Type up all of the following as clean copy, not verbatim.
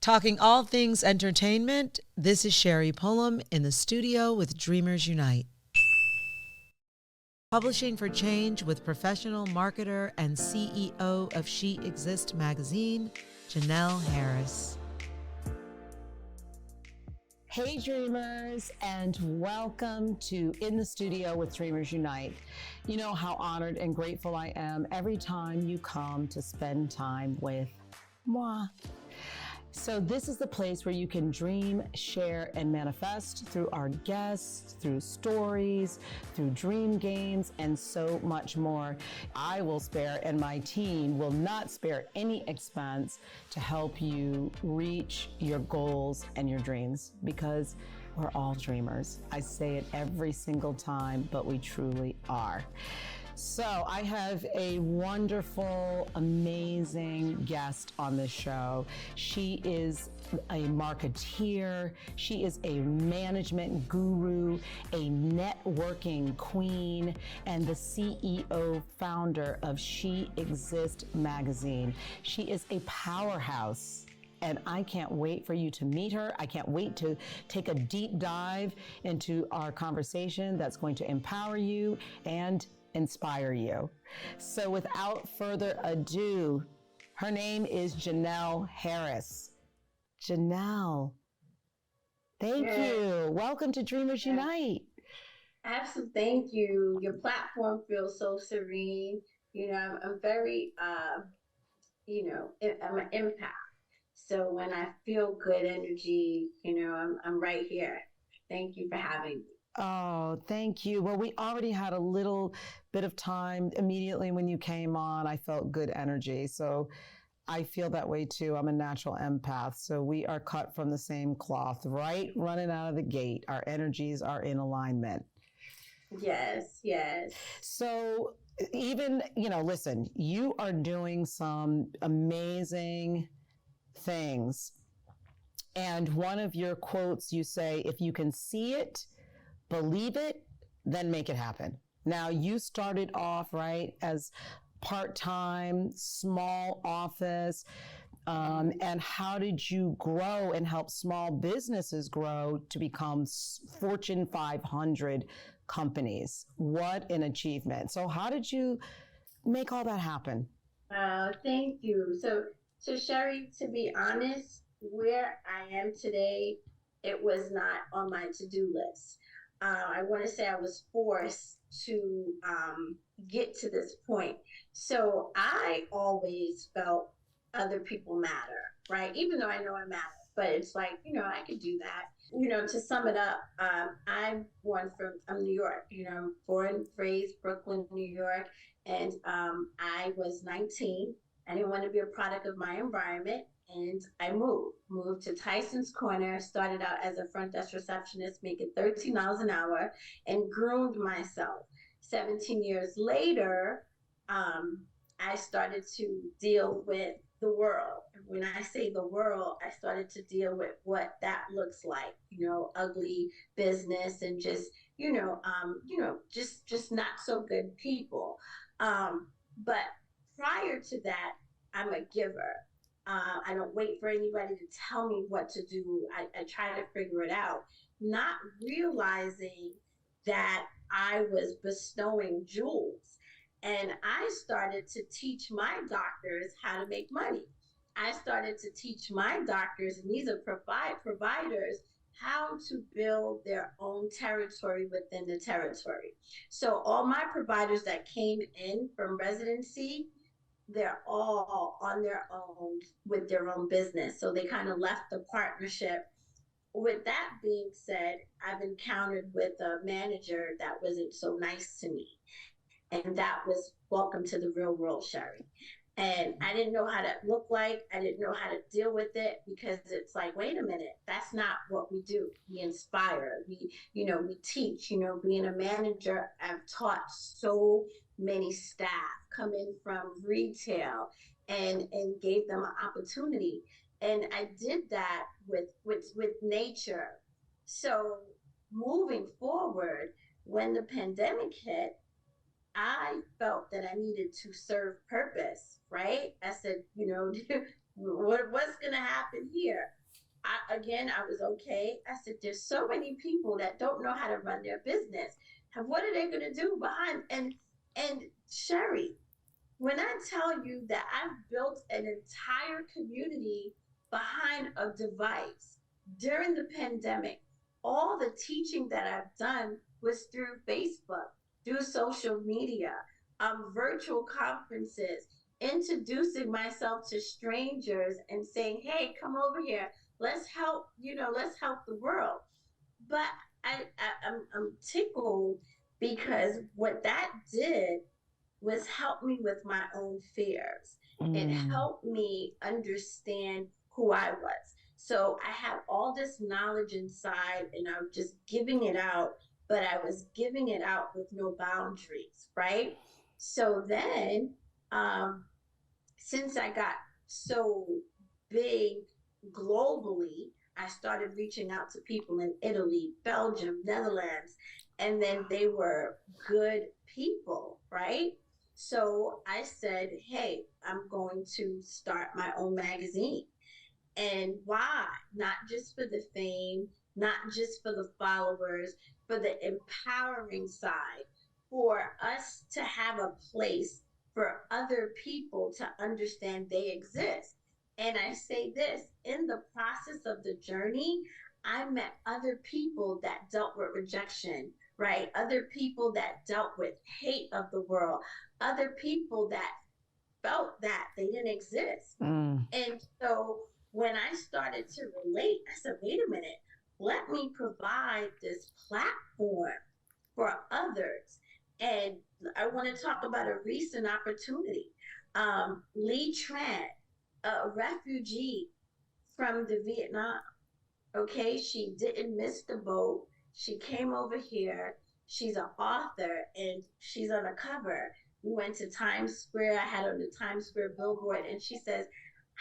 Talking all things entertainment, this is Sherri Pullum in the studio with Dreamers Unite. Publishing for change with professional marketer and CEO of HeExist Magazine, Janelle Harris. Hey Dreamers, and welcome to In the Studio with Dreamers Unite. You know how honored and grateful I am every time you come to spend time with moi. So this is the place where you can dream, share, and manifest through our guests, through stories, through dream games, and so much more. I will spare, and my team will not spare any expense to help you reach your goals and your dreams, because we're all dreamers. I say it every single time, but we truly are. So I have a wonderful, amazing guest on this show. She is a marketeer. She is a management guru, a networking queen, and the CEO founder of SheExist Magazine. She is a powerhouse. And I can't wait for you to meet her. I can't wait to take a deep dive into our conversation that's going to empower you and inspire you. So without further ado, her name is Janelle Harris. Janelle, thank you. Welcome to Dreamers Unite. Absolutely. Thank you. Your platform feels so serene. I'm very, I'm an empath. So when I feel good energy, I'm right here. Thank you for having me. Oh, thank you. Well, we already had a little bit of time immediately when you came on. I felt good energy. So I feel that way too. I'm a natural empath. So we are cut from the same cloth, right? Running out of the gate. Our energies are in alignment. Yes, yes. So even, listen, you are doing some amazing things. And one of your quotes, you say, if you can see it, believe it, then make it happen. Now, you started off, right, as part-time, small office, and how did you grow and help small businesses grow to become Fortune 500 companies? What an achievement. So how did you make all that happen? Thank you. So Sherri, to be honest, where I am today, it was not on my to-do list. I want to say I was forced to get to this point. So I always felt other people matter, right? Even though I know I matter, but it's like, I could do that. To sum it up, I'm New York, born, raised Brooklyn, New York. And I was 19. I didn't want to be a product of my environment. And I moved to Tyson's Corner, started out as a front desk receptionist, making $13 an hour, and groomed myself. 17 years later, I started to deal with the world. When I say the world, I started to deal with what that looks like, ugly business and just, just not so good people. But prior to that, I'm a giver. I don't wait for anybody to tell me what to do. I try to figure it out, not realizing that I was bestowing jewels. And I started to teach my doctors how to make money. I started to teach my doctors, and these are providers, how to build their own territory within the territory. So all my providers that came in from residency, they're all on their own with their own business. So they kind of left the partnership. With that being said, I've encountered with a manager that wasn't so nice to me. And that was welcome to the real world, Sherri. And I didn't know how that looked like. I didn't know how to deal with it, because it's like, wait a minute, that's not what we do. We inspire, we teach, being a manager, I've taught so many staff coming from retail and gave them an opportunity. And I did that with nature. So moving forward, when the pandemic hit, I felt that I needed to serve purpose, right? I said, what's going to happen here? I was okay. I said, there's so many people that don't know how to run their business. And what are they going to do behind? And Sherri, when I tell you that I've built an entire community behind a device during the pandemic, all the teaching that I've done was through Facebook, through social media, virtual conferences, introducing myself to strangers and saying, hey, come over here. Let's help, let's help the world. But I'm tickled because what that did was help me with my own fears. It helped me understand who I was. So I had all this knowledge inside and I'm just giving it out, but I was giving it out with no boundaries, right? So then, since I got so big globally, I started reaching out to people in Italy, Belgium, Netherlands, and then they were good people, right? So I said, hey, I'm going to start my own magazine. And why? Not just for the fame, not just for the followers, for the empowering side, for us to have a place for other people to understand they exist. And I say this, in the process of the journey, I met other people that dealt with rejection, right? Other people that dealt with hate of the world, other people that felt that they didn't exist. And so when I started to relate, I said, wait a minute, let me provide this platform for others. And I want to talk about a recent opportunity. Lee Tran, a refugee from the Vietnam, okay, she didn't miss the boat. She came over here. She's an author and she's on a cover. We went to Times Square. I had on the Times Square billboard, and she says,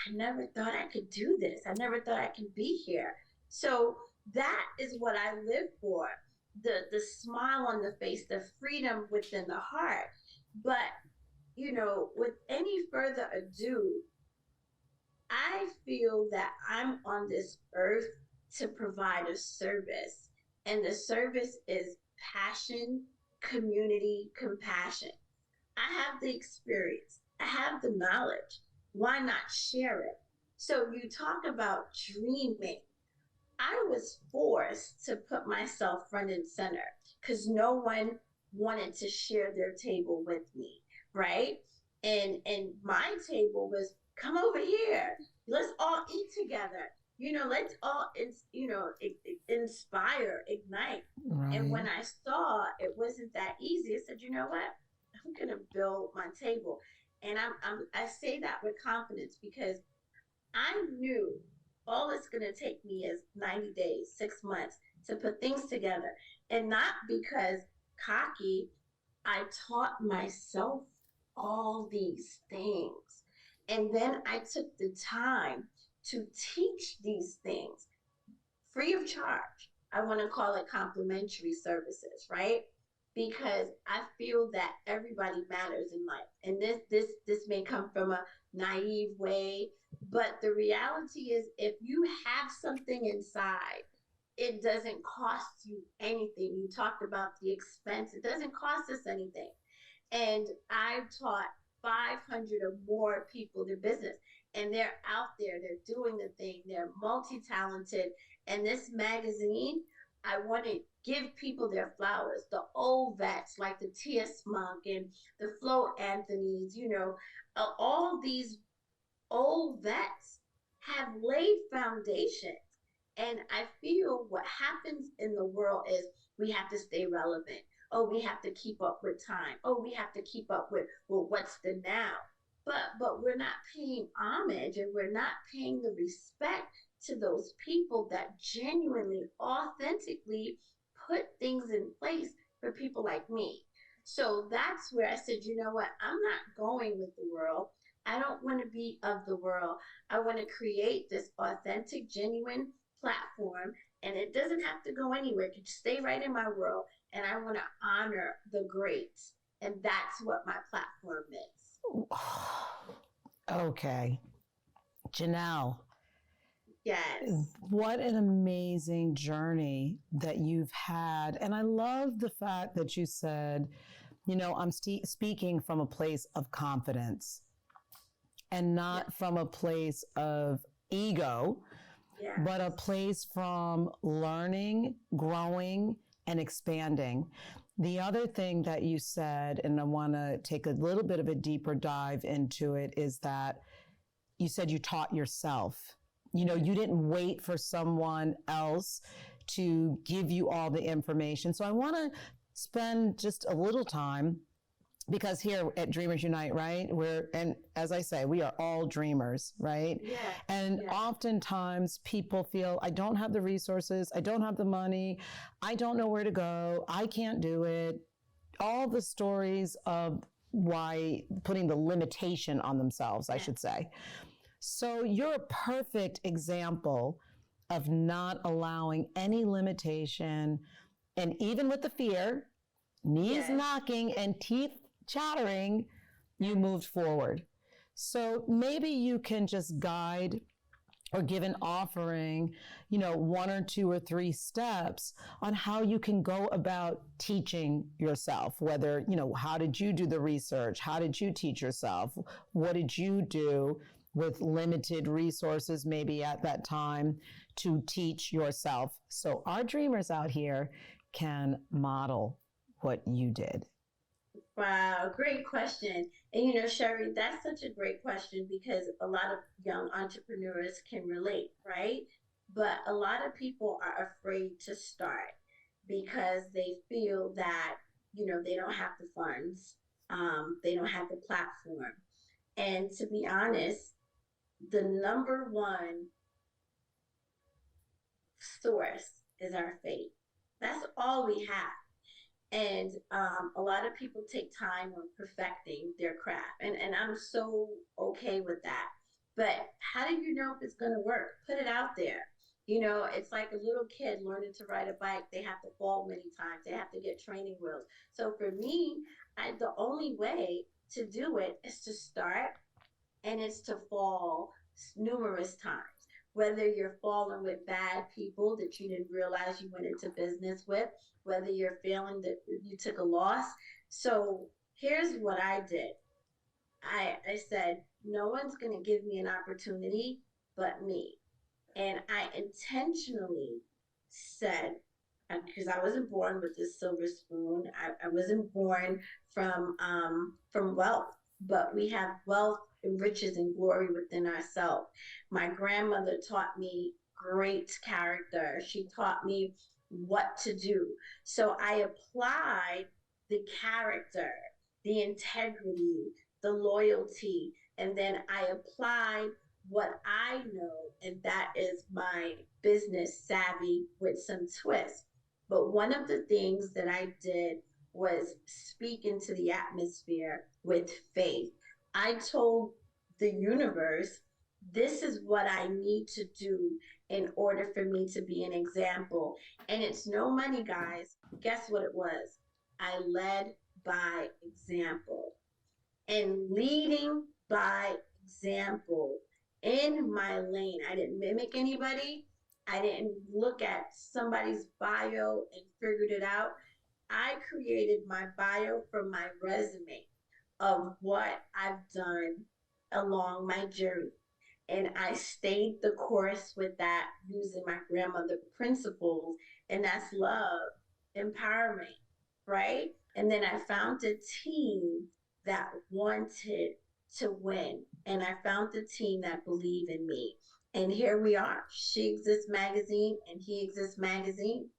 I never thought I could do this. I never thought I could be here. So that is what I live for. The smile on the face, the freedom within the heart. But, with any further ado, I feel that I'm on this earth to provide a service. And the service is passion, community, compassion. I have the experience, I have the knowledge. Why not share it? So you talk about dreaming. I was forced to put myself front and center because no one wanted to share their table with me, right? And my table was come over here. Let's all eat together. Let's all inspire, ignite. Right. And when I saw it wasn't that easy, I said, you know what? I'm gonna build my table. And I say that with confidence because I knew all it's going to take me is 90 days, 6 months to put things together. And not because cocky, I taught myself all these things. And then I took the time to teach these things free of charge. I want to call it complimentary services, right? Because I feel that everybody matters in life. And this may come from a naive way, but the reality is if you have something inside, it doesn't cost you anything. You talked about the expense. It doesn't cost us anything. And I've taught 500 or more people their business, and they're out there, they're doing the thing, they're multi-talented. And this magazine, I want to give people their flowers, the old vets like the T.S. Monk and the Flo Anthony's, all these old vets have laid foundations. And I feel what happens in the world is we have to stay relevant. Oh, we have to keep up with time. Oh, we have to keep up with, well, what's the now? But we're not paying homage and we're not paying the respect to those people that genuinely, authentically put things in place for people like me. So that's where I said, you know what? I'm not going with the world. I don't want to be of the world. I want to create this authentic, genuine platform, and it doesn't have to go anywhere. It can stay right in my world, and I want to honor the greats, and that's what my platform is. Okay. Janelle, Yes. what an amazing journey that you've had. And I love the fact that you said, I'm speaking from a place of confidence and not from a place of ego, but a place from learning, growing, and expanding. The other thing that you said, and I want to take a little bit of a deeper dive into it, is that you said you taught yourself. You didn't wait for someone else to give you all the information. So I want to spend just a little time, because here at Dreamers Unite, right, and as I say, we are all dreamers, right? Yeah. And oftentimes people feel, I don't have the resources, I don't have the money, I don't know where to go, I can't do it. All the stories of why putting the limitation on themselves, I should say. So you're a perfect example of not allowing any limitation, and even with the fear, knees knocking and teeth chattering, you moved forward. So maybe you can just guide or give an offering, 1 or 2 or 3 steps on how you can go about teaching yourself, whether, how did you do the research? How did you teach yourself? What did you do with limited resources maybe at that time to teach yourself? So our dreamers out here can model what you did. Wow, great question. And Sherri, that's such a great question because a lot of young entrepreneurs can relate, right? But a lot of people are afraid to start because they feel that, they don't have the funds, they don't have the platform. And to be honest, the number one source is our faith. That's all we have. And a lot of people take time on perfecting their craft. And I'm so okay with that. But how do you know if it's going to work? Put it out there. It's like a little kid learning to ride a bike. They have to fall many times. They have to get training wheels. So for me, the only way to do it is to start, and it's to fall numerous times. Whether you're falling with bad people that you didn't realize you went into business with, whether you're feeling that you took a loss. So here's what I did. I said, no one's going to give me an opportunity but me. And I intentionally said, because I wasn't born with this silver spoon, I wasn't born from wealth, but we have wealth and riches and glory within ourselves. My grandmother taught me great character. She taught me what to do. So I applied the character, the integrity, the loyalty, and then I applied what I know, and that is my business savvy with some twist. But one of the things that I did was speak into the atmosphere with faith. I told the universe, this is what I need to do in order for me to be an example. And it's no money, guys. Guess what it was? I led by example. And leading by example in my lane. I didn't mimic anybody. I didn't look at somebody's bio and figured it out. I created my bio from my resume of what I've done along my journey. And I stayed the course with that using my grandmother principles, and that's love, empowerment, right? And then I found a team that wanted to win, and I found the team that believed in me. And here we are, SheExist Magazine and HeExist Magazine.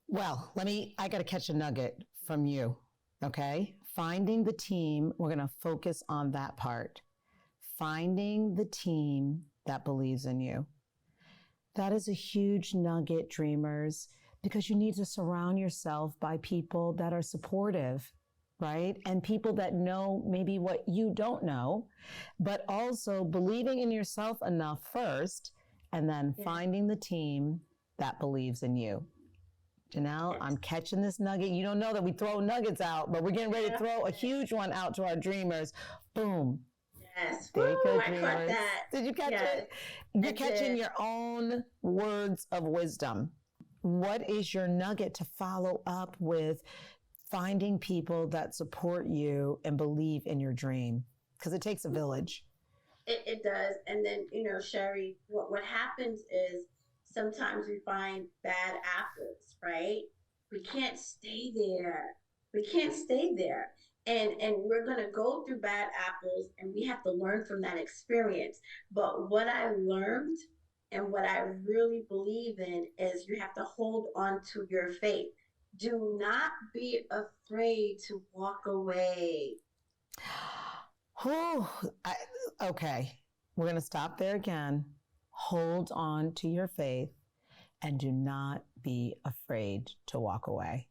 Well, I got to catch a nugget from you, okay? Finding the team, we're going to focus on that part. Finding the team that believes in you. That is a huge nugget, dreamers, because you need to surround yourself by people that are supportive, right? And people that know maybe what you don't know, but also believing in yourself enough first, and then finding the team that believes in you. Janelle, I'm catching this nugget. You don't know that we throw nuggets out, but we're getting ready to throw a huge one out to our dreamers. Boom. Yes. Yes. There you go, I caught dreamers. that. Did you catch Yes, it? You're I catching did. your own words of wisdom. What is your nugget to follow up with finding people that support you and believe in your dream? Because it takes a village. It does. And then, Sherri, what happens is sometimes we find bad apples, right? We can't stay there. We can't stay there. And we're gonna go through bad apples and we have to learn from that experience. But what I learned and what I really believe in is you have to hold on to your faith. Do not be afraid to walk away. Whew, okay, we're going to stop there again. Hold on to your faith and do not be afraid to walk away.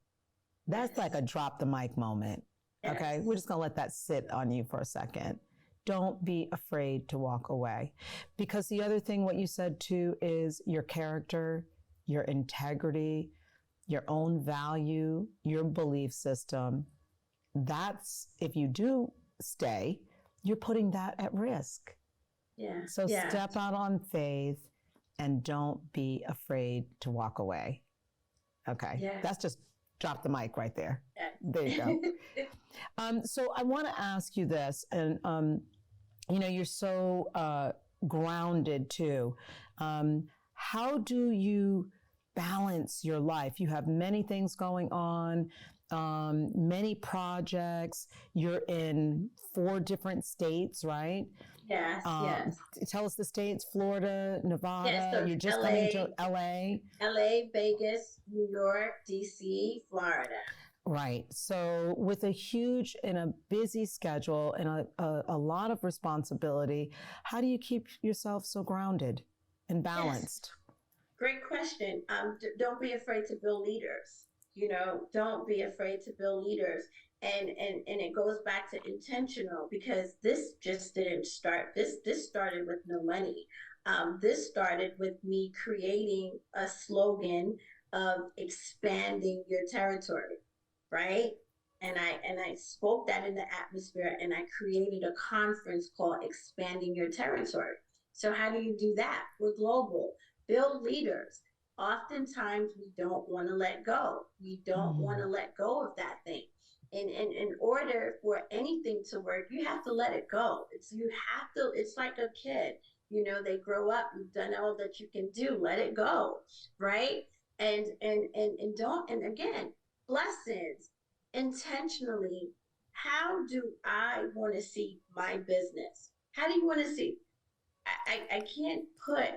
That's like a drop the mic moment. Okay, Yes. we're just going to let that sit on you for a second. Don't be afraid to walk away. Because the other thing, what you said too, is your character, your integrity, your own value, your belief system. That's, if you do stay, you're putting that at risk. Yeah. So Yeah. step out on faith and don't be afraid to walk away. Okay. Yeah. That's just drop the mic right there. Yeah. There you go. So I want to ask you this, and you're so grounded too. How do you balance your life? You have many things going on, many projects. You're in 4 different states, right? Yes, yes. Tell us the states: Florida, Nevada. Yes, so You're just LA, coming to LA. LA, Vegas, New York, DC, Florida. Right. So with a huge and a busy schedule and a lot of responsibility, how do you keep yourself so grounded and balanced? Yes. Great question. Don't be afraid to build leaders. Don't be afraid to build leaders. And it goes back to intentional, because this just didn't start. This started with no money. This started with me creating a slogan of expanding your territory, right? And I spoke that in the atmosphere, and I created a conference called Expanding Your Territory. So how do you do that? We're global. Build leaders. Oftentimes we don't want to let go. We don't want to let go of that thing. And in order for anything to work, you have to let it go. It's like a kid. They grow up, you've done all that you can do, let it go. Right? And don't, and again, blessings, intentionally, how do I want to see my business? How do you want to see? I can't put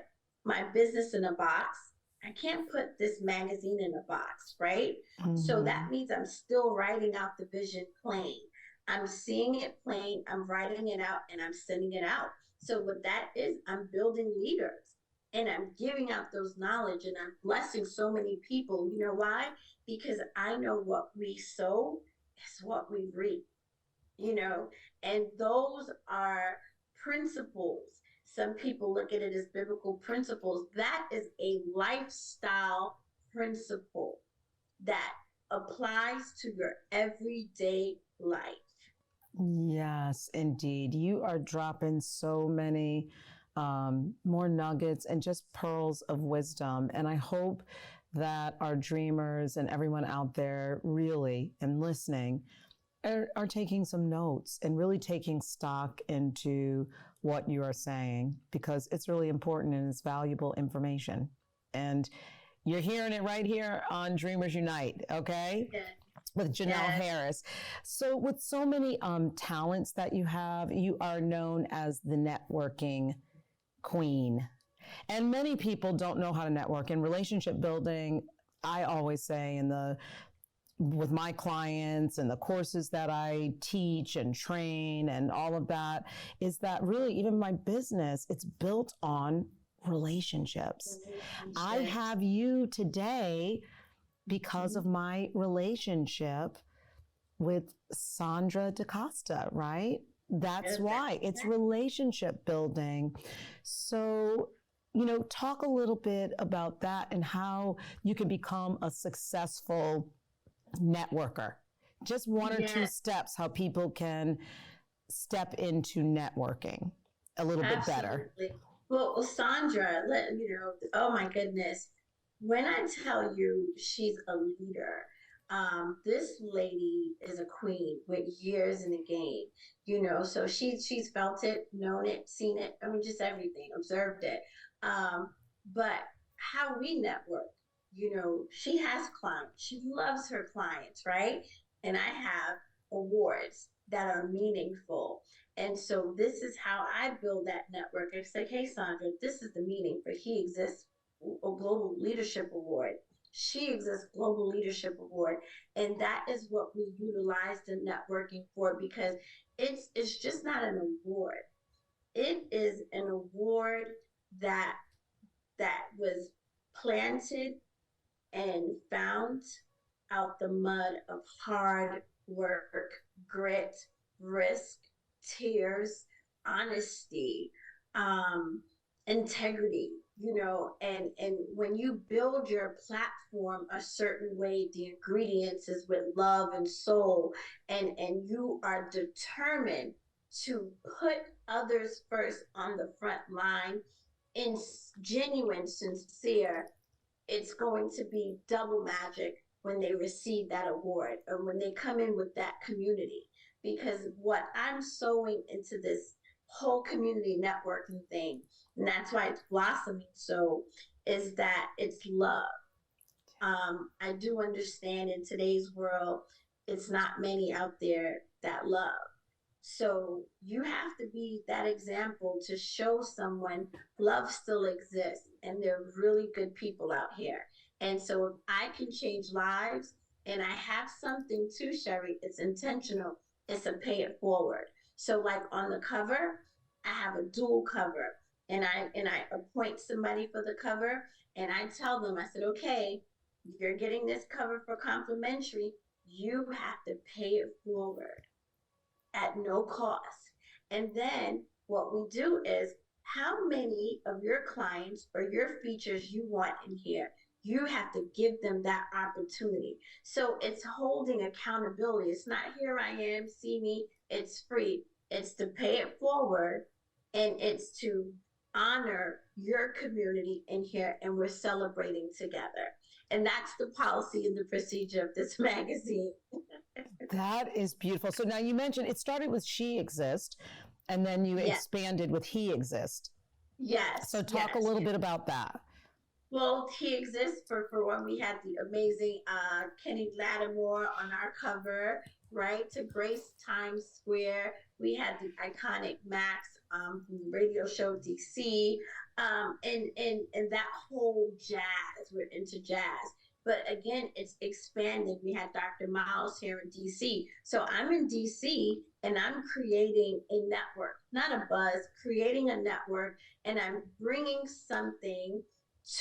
my business in a box. I can't put this magazine in a box, right? Mm-hmm. So that means I'm still writing out the vision plain. I'm seeing it plain, I'm writing it out, and I'm sending it out. So what that is, I'm building leaders, and I'm giving out those knowledge, and I'm blessing so many people. You know why? Because I know what we sow is what we reap, and those are principles. Some people look at it as biblical principles. That is a lifestyle principle that applies to your everyday life. Yes, indeed. You are dropping so many more nuggets and just pearls of wisdom. And I hope that our dreamers and everyone out there really, and listening, are taking some notes and really taking stock into what you are saying, because it's really important and it's valuable information. And you're hearing it right here on Dreamers Unite, okay? Yeah. With Janelle Harris. So with so many talents that you have, you are known as the networking queen. And many people don't know how to network. In relationship building, I always say with my clients and the courses that I teach and train and all of that, is that really even my business, it's built on relationships. I have you today because of my relationship with Sandra DaCosta, right? That's why it's relationship building. So, talk a little bit about that and how you can become a successful networker. Just 1 or 2 steps how people can step into networking a little bit better? Absolutely. Well, Sandra, oh my goodness. When I tell you she's a leader, this lady is a queen with years in the game, so she's felt it, known it, seen it. I mean, just everything, observed it. But how we network, she has clients. She loves her clients, right? And I have awards that are meaningful. And so this is how I build that network. I say, hey, Sandra, this is the meaning for HeExist Global Leadership Award. SheExist Global Leadership Award. And that is what we utilize the networking for, because it's just not an award. It is an award that was planted and found out the mud of hard work, grit, risk, tears, honesty, integrity, and when you build your platform a certain way, the ingredients is with love and soul, and you are determined to put others first on the front line in genuine, sincere, it's going to be double magic when they receive that award or when they come in with that community. Because what I'm sowing into this whole community networking thing, and that's why it's blossoming so, is that it's love. I do understand in today's world, it's not many out there that love. So you have to be that example to show someone love still exists and there are really good people out here. And so if I can change lives, and I have something too, Sherri, it's intentional, it's a pay it forward. So like on the cover, I have a dual cover, and I appoint somebody for the cover, and I tell them, I said, okay, you're getting this cover for complimentary, you have to pay it forward at no cost. And then what we do is, how many of your clients or your features you want in here, you have to give them that opportunity. So it's holding accountability. It's not, here I am, see me, it's free. It's to pay it forward, and it's to honor your community in here, and we're celebrating together. And that's the policy and the procedure of this magazine. That is beautiful. So now you mentioned it started with SheExist, and then you expanded with HeExist. Yes. So talk a little bit about that. Well, HeExist, for when we had the amazing Kenny Lattimore on our cover, right, to grace Times Square. We had the iconic Max from the radio show DC, and that whole jazz. We're into jazz. But again, it's expanding. We had Dr. Miles here in DC. So I'm in DC, and I'm creating a network, not a buzz, creating a network, and I'm bringing something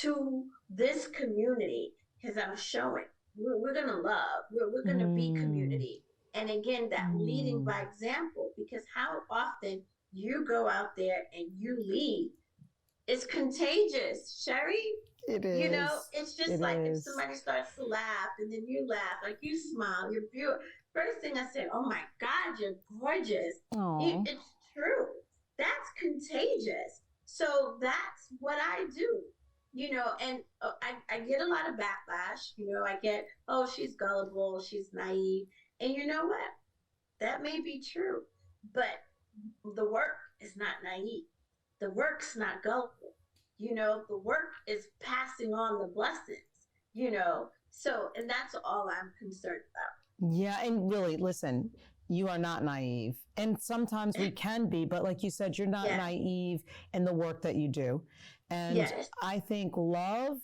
to this community, because I'm showing we're going to love, we're going to be community. And again, that leading by example, because how often you go out there and you lead, it's contagious, Sherri. It is. It's just if somebody starts to laugh and then you laugh, like you smile, you're beautiful. First thing I say, oh my God, you're gorgeous. It's true. That's contagious. So that's what I do. And I get a lot of backlash. I get, oh, she's gullible, she's naive. And you know what? That may be true, but the work is not naive. The work's not gullible. The work is passing on the blessings, so, and that's all I'm concerned about. Yeah. And really, listen, you are not naive. And sometimes we can be, but like you said, you're not naive in the work that you do. And I think love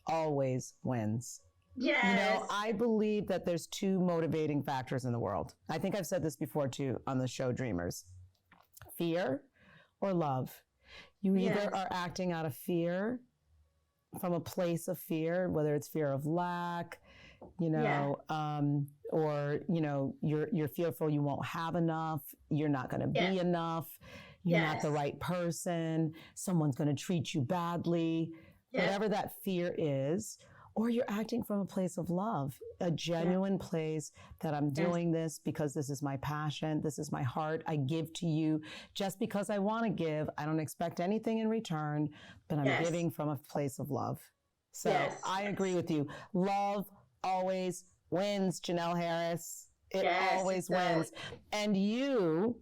always wins. Yes. I believe that there's two motivating factors in the world. I think I've said this before too on the show Dreamers: fear or love. You either are acting out of fear, from a place of fear, whether it's fear of lack, or, you're fearful you won't have enough, you're not going to be enough, you're not the right person, someone's going to treat you badly, whatever that fear is. or you're acting from a place of love, a genuine place that I'm doing this because this is my passion. This is my heart. I give to you just because I want to give. I don't expect anything in return, but I'm giving from a place of love. So I agree with you. Love always wins, Janelle Harris. It always wins. And you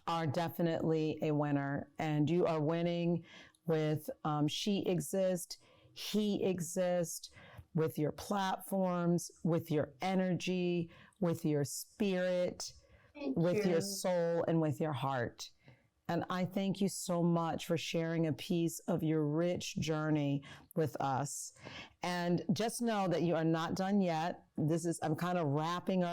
are definitely a winner, and you are winning with SheExist, HeExist, with your platforms, with your energy, with your spirit, with your soul, and with your heart. And I thank you so much for sharing a piece of your rich journey with us. And just know that you are not done yet. I'm kind of wrapping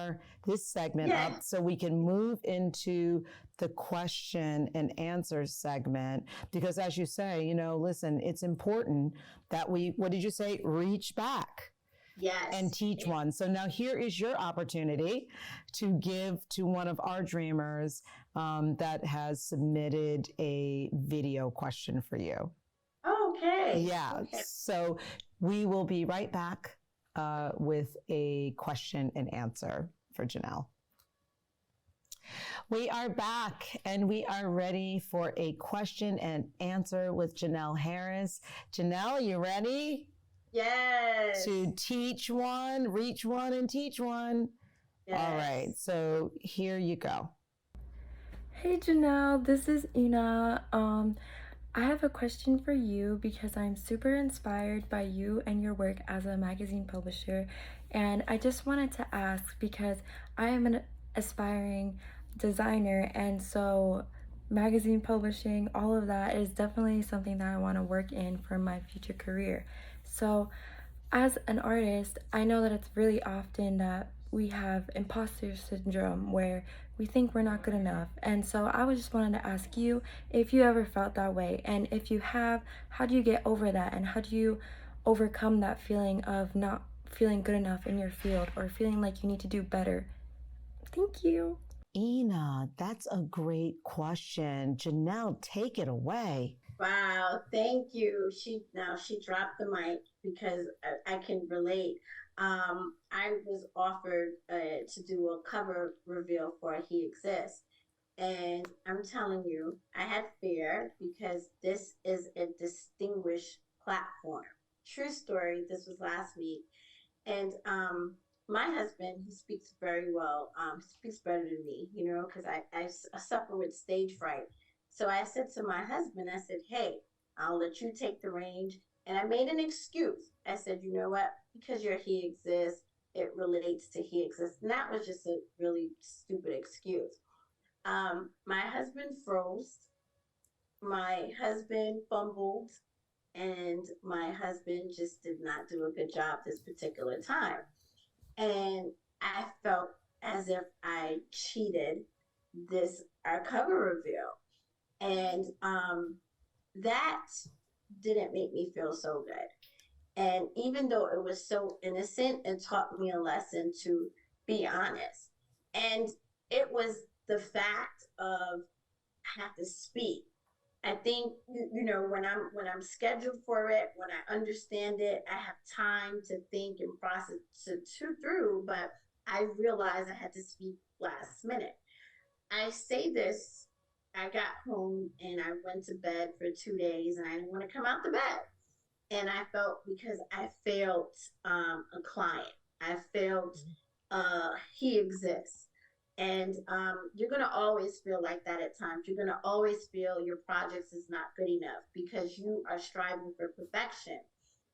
this segment up so we can move into the question and answer segment. Because as you say, listen, it's important that what did you say? Reach back. Yes. And teach one. So now here is your opportunity to give to one of our dreamers that has submitted a video question for you. Okay. Yeah. Okay. So we will be right back with a question and answer for Janelle. We are back and we are ready for a question and answer with Janelle Harris. Janelle, are you ready? Yes. To teach one, reach one, and teach one. Yes. All right, so here you go. Hey Janelle, this is Ina. I have a question for you because I'm super inspired by you and your work as a magazine publisher. And I just wanted to ask because I am an aspiring designer, and so magazine publishing, all of that is definitely something that I want to work in for my future career. So as an artist, I know that it's really often that we have imposter syndrome where we think we're not good enough. And so I was just wanted to ask you if you ever felt that way. And if you have, how do you get over that? And how do you overcome that feeling of not feeling good enough in your field or feeling like you need to do better? Thank you. Ina, that's a great question. Janelle, take it away. Wow, thank you. She dropped the mic because I can relate. I was offered to do a cover reveal for HeExist, and I'm telling you, I had fear because this is a distinguished platform. True story. This was last week, and my husband, he speaks very well. Speaks better than me, because I suffer with stage fright. So I said to my husband, I said, hey, I'll let you take the range. And I made an excuse. I said, you know what? Because you're HeExist, it relates to HeExist. And that was just a really stupid excuse. My husband froze. My husband fumbled. And my husband just did not do a good job this particular time. And I felt as if I cheated our cover reveal. And that didn't make me feel so good. And even though it was so innocent, it taught me a lesson to be honest. And it was the fact of I have to speak. I think when I'm scheduled for it, when I understand it, I have time to think and process it through. But I realized I had to speak last minute. I say this. I got home and I went to bed for 2 days and I didn't want to come out the bed. And I felt because I failed a client. I failed HeExist. And you're going to always feel like that at times. You're going to always feel your projects is not good enough because you are striving for perfection.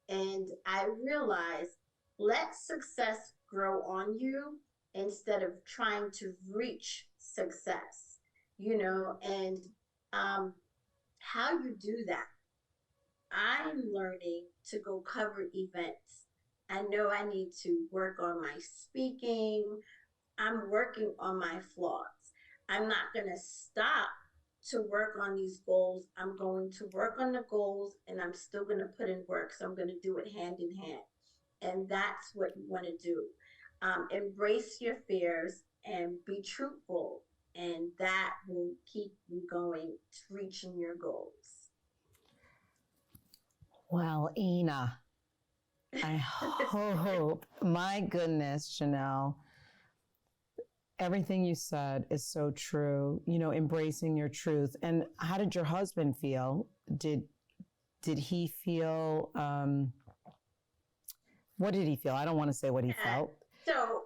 And I realized let success grow on you instead of trying to reach success. And how you do that. I'm learning to go cover events. I know I need to work on my speaking. I'm working on my flaws. I'm not going to stop to work on these goals. I'm going to work on the goals and I'm still going to put in work. So I'm going to do it hand in hand. And that's what you want to do. Embrace your fears and be truthful. And that will keep you going to reaching your goals. Well, Ina, I hope, my goodness, Janelle, everything you said is so true, embracing your truth. And how did your husband feel? Did he feel, what did he feel? I don't want to say what he felt. So,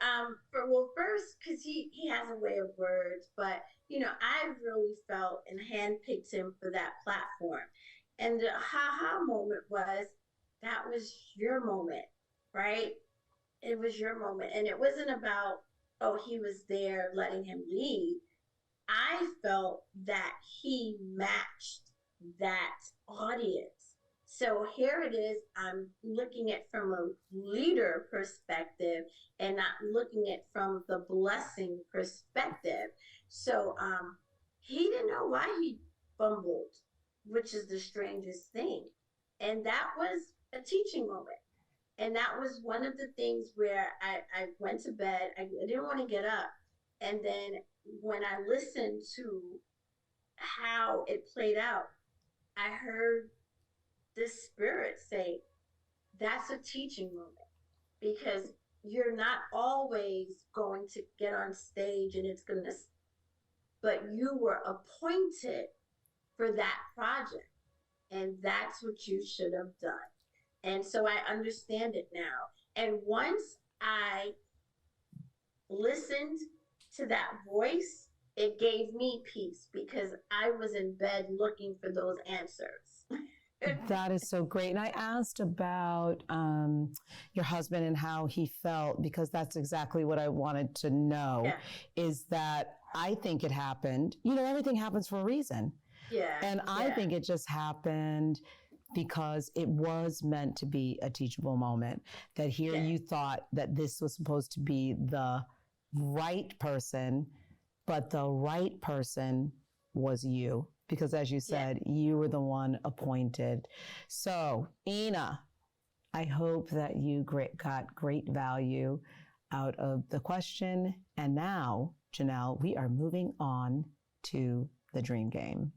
first, because he has a way of words, but I really felt and handpicked him for that platform. And the ha moment was that was your moment, right? It was your moment. And it wasn't about, oh, he was there letting him lead. I felt that he matched that audience. So here it is. I'm looking at from a leader perspective and not looking at from the blessing perspective. So he didn't know why he fumbled, which is the strangest thing. And that was a teaching moment. And that was one of the things where I went to bed. I didn't want to get up. And then when I listened to how it played out, I heard the spirit say, that's a teaching moment, because you're not always going to get on stage and it's going to, but you were appointed for that project. And that's what you should have done. And so I understand it now. And once I listened to that voice, it gave me peace, because I was in bed looking for those answers. That is so great. And I asked about your husband and how he felt, because that's exactly what I wanted to know. Yeah. Is that I think it happened. Everything happens for a reason. Yeah. And I think it just happened because it was meant to be a teachable moment. That here you thought that this was supposed to be the right person, but the right person was you. Because as you said, you were the one appointed. So, Ina, I hope that you got great value out of the question. And now, Janelle, we are moving on to the dream game.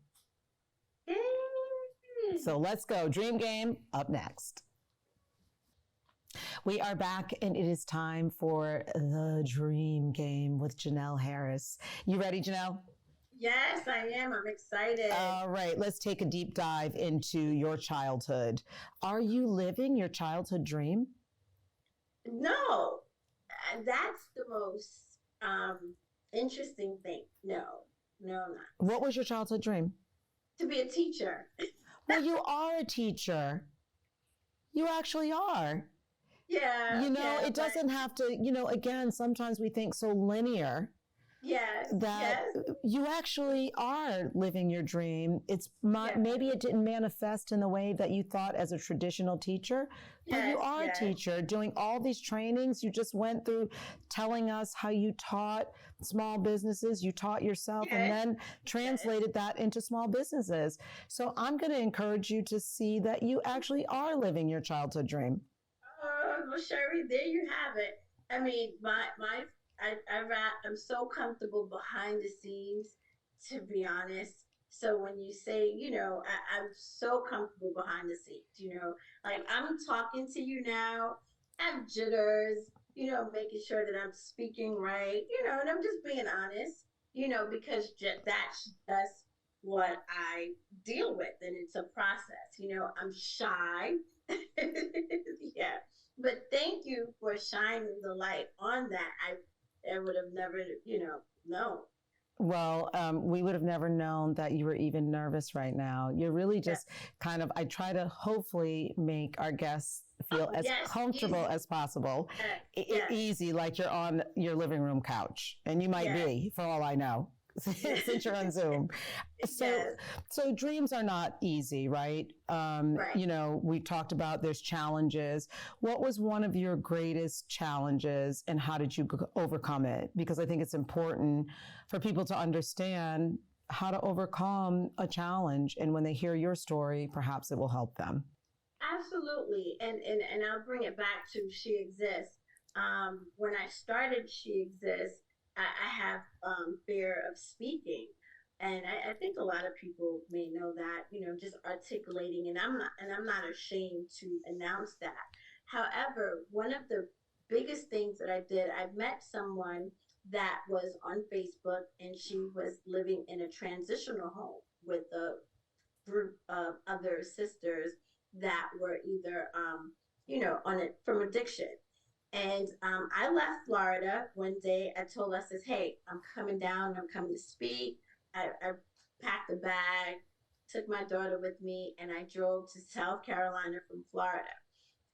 So let's go. Dream game up next. We are back, and it is time for the dream game with Janelle Harris. You ready, Janelle? Yes, I am. I'm excited. All right, let's take a deep dive into your childhood. Are you living your childhood dream? No, that's the most interesting thing. No, I'm not. What was your childhood dream? To be a teacher. Well, you are a teacher. You actually are. Yeah. It doesn't have to, again, sometimes we think so linear. Yes. That you actually are living your dream. Maybe it didn't manifest in the way that you thought as a traditional teacher, but you are a teacher doing all these trainings. You just went through telling us how you taught small businesses, you taught yourself, and then translated that into small businesses. So I'm going to encourage you to see that you actually are living your childhood dream. Well, Sherri, there you have it. I mean, I'm so comfortable behind the scenes, to be honest. So when you say, I'm so comfortable behind the scenes, like I'm talking to you now, I have jitters, making sure that I'm speaking right, and I'm just being honest, because that's just what I deal with. And it's a process, I'm shy. Yeah. But thank you for shining the light on that. I would have never, known. Well, we would have never known that you were even nervous right now. You're really just I try to hopefully make our guests feel as comfortable as possible. Easy, like you're on your living room couch. And you might be, for all I know, since you're on Zoom. So dreams are not easy, right? Right. We talked about there's challenges. What was one of your greatest challenges, and how did you overcome it? Because I think it's important for people to understand how to overcome a challenge. And when they hear your story, perhaps it will help them. Absolutely. And I'll bring it back to SheExist. When I started SheExist, I have fear of speaking. And I think a lot of people may know that, just articulating, and I'm not ashamed to announce that. However, one of the biggest things that I did, I met someone that was on Facebook, and she was living in a transitional home with a group of other sisters that were either, on it from addiction. And I left Florida one day. I told us, says, "Hey, I'm coming down. I'm coming to speak." I packed a bag, took my daughter with me, and I drove to South Carolina from Florida.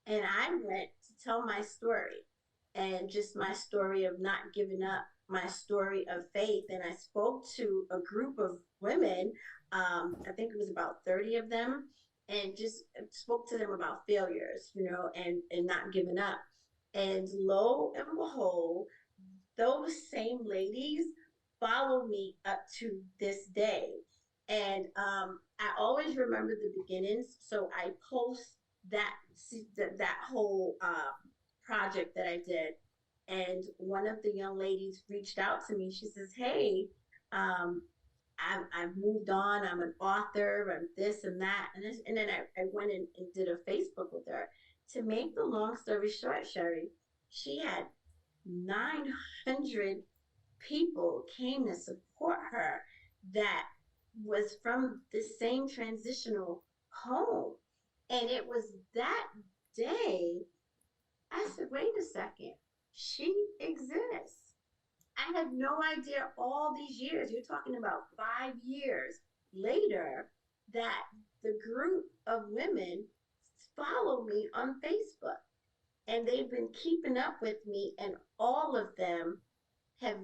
And I went to tell my story, and just my story of not giving up, my story of faith. And I spoke to a group of women, I think it was about 30 of them, and just spoke to them about failures, and not giving up. And lo and behold, those same ladies follow me up to this day. And I always remember the beginnings, so I post that whole project that I did. And one of the young ladies reached out to me. She says, "Hey, I've moved on. I'm an author. I'm this and that." And then I went and did a Facebook with her. To make the long story short, Sherri, she had 900 people came to support her that was from the same transitional home. And it was that day I said, "Wait a second, she exists." I had no idea all these years, you're talking about 5 years later, that the group of women follow me on Facebook. And they've been keeping up with me, and all of them have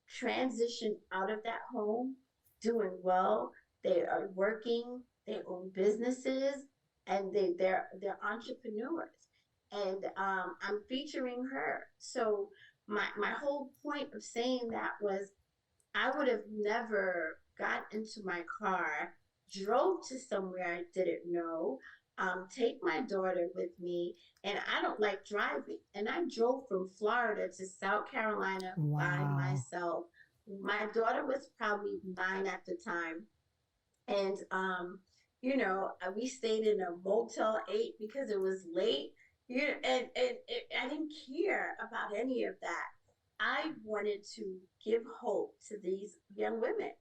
transitioned out of that home, doing well. They are working, they own businesses, and they're entrepreneurs. And I'm featuring her. So my whole point of saying that was, I would have never got into my car, drove to somewhere I didn't know, take my daughter with me, and I don't like driving. And I drove from Florida to South Carolina by myself. My daughter was probably 9 at the time. And, we stayed in a Motel 8 because it was late. I didn't care about any of that. I wanted to give hope to these young women.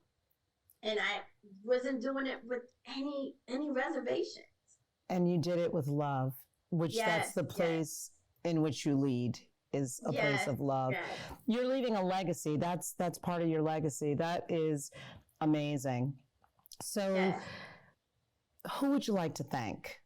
And I wasn't doing it with any reservation. And you did it with love, which that's the place in which you lead, is a place of love. Yes. You're leaving a legacy. That's part of your legacy. That is amazing. So who would you like to thank?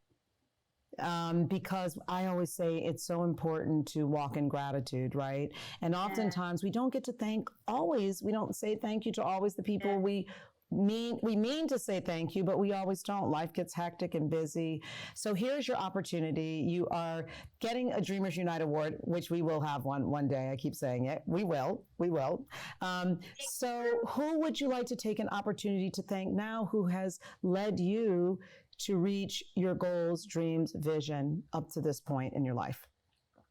Because I always say it's so important to walk in gratitude, right? And oftentimes we don't get to thank always. We don't say thank you to always the people we mean to say thank you, but we always don't. Life gets hectic and busy. So here's your opportunity. You are getting a Dreamers Unite Award, which we will have one day. I keep saying it. We will. So who would you like to take an opportunity to thank now, who has led you to reach your goals, dreams, vision up to this point in your life?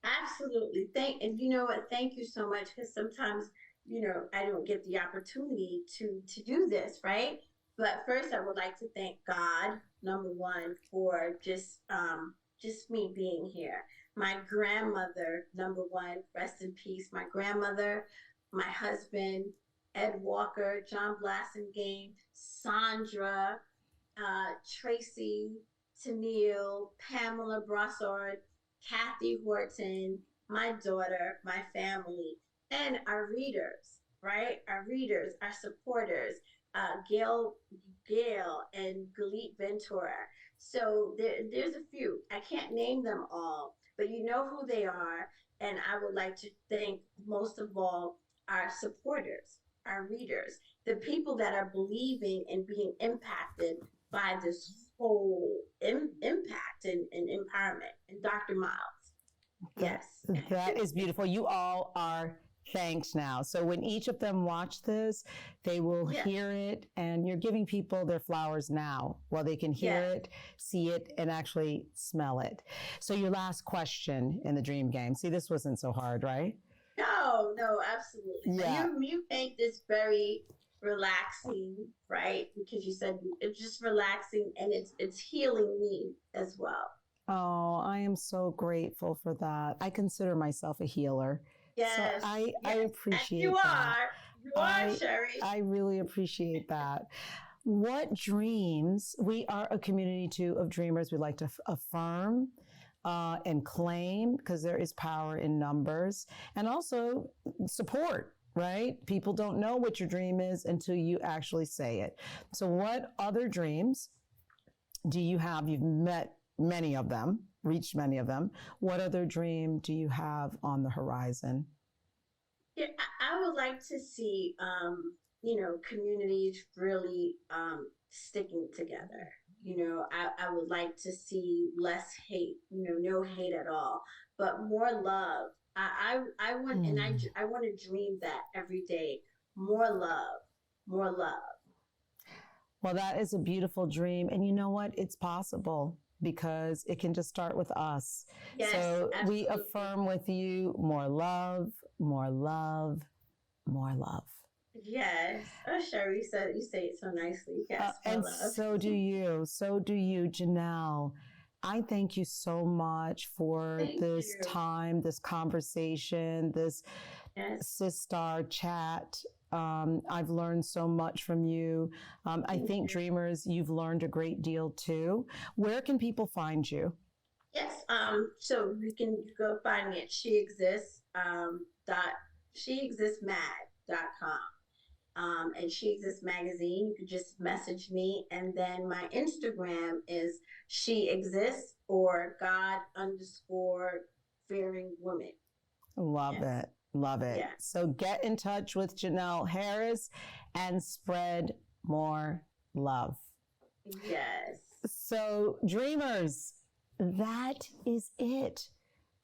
Absolutely. And you know what? Thank you so much, because sometimes, I don't get the opportunity to do this, right? But first, I would like to thank God, number one, for just me being here. My grandmother, number one, rest in peace. My grandmother, my husband, Ed Walker, John Blassingame, Sandra, Tracy, Tennille, Pamela Brossard, Kathy Horton, my daughter, my family, and our readers, right? Our readers, our supporters, Gail and Galit Ventura. So there's a few. I can't name them all, but you know who they are. And I would like to thank, most of all, our supporters, our readers, the people that are believing and being impacted by this whole impact and empowerment. And Dr. Miles. Yes. That is beautiful. You all are thanked now. So when each of them watch this, they will hear it, and you're giving people their flowers now while they can hear it, see it, and actually smell it. So your last question in the dream game. See, this wasn't so hard, right? No, absolutely. Yeah. You make this very relaxing, right? Because you said it's just relaxing, and it's healing me as well. Oh, I am so grateful for that. I consider myself a healer. Yes. So I And appreciate you that. are. You are, Sherri. I really appreciate that. What dreams, we are a community too of dreamers. We like to affirm and claim, because there is power in numbers, and also support, right? People don't know what your dream is until you actually say it. So what other dreams do you have? You've met many of them, reached many of them. What other dream do you have on the horizon? Yeah, I would like to see, communities really sticking together. I would like to see less hate, no hate at all, but more love. I want, and I want to dream that every day. More love, more love. Well, that is a beautiful dream. And you know what? It's possible because it can just start with us. Yes, so absolutely. we affirm with you more love, more love, more love. Yes. Oh, Sherri, you say it so nicely. Yes, more and love. so do you. So do you, Janelle. I thank you so much for Thank this you. time, this conversation, this Yes. Sistar chat. I've learned so much from you. I think, you. dreamers, you've learned a great deal too. Where can people find you? Yes. So you can go find me at SheExist SheExistMag.com. And SheExist Magazine. You could just message me, and then my Instagram is SheExist or God_fearing woman. Love it. Love it. Yeah. So get in touch with Janelle Harris and spread more love. Yes. So, dreamers, that is it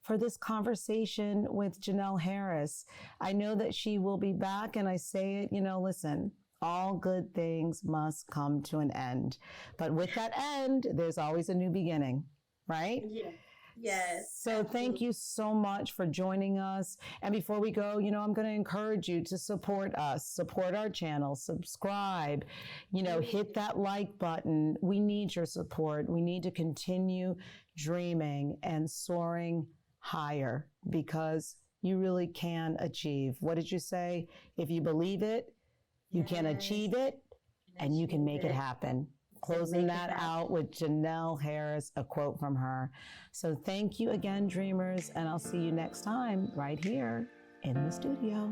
for this conversation with Janelle Harris. I know that she will be back, and I say it, listen, all good things must come to an end. But with that end, there's always a new beginning, right? Yeah. Yes. So thank you so much for joining us. And before we go, I'm going to encourage you to support us, support our channel, subscribe, hit that like button. We need your support. We need to continue dreaming and soaring higher, because you really can achieve. What did you say? If you believe it, you can achieve it, and you can make it happen. Closing that out with Janelle Harris, a quote from her. So thank you again, dreamers, and I'll see you next time right here in the studio.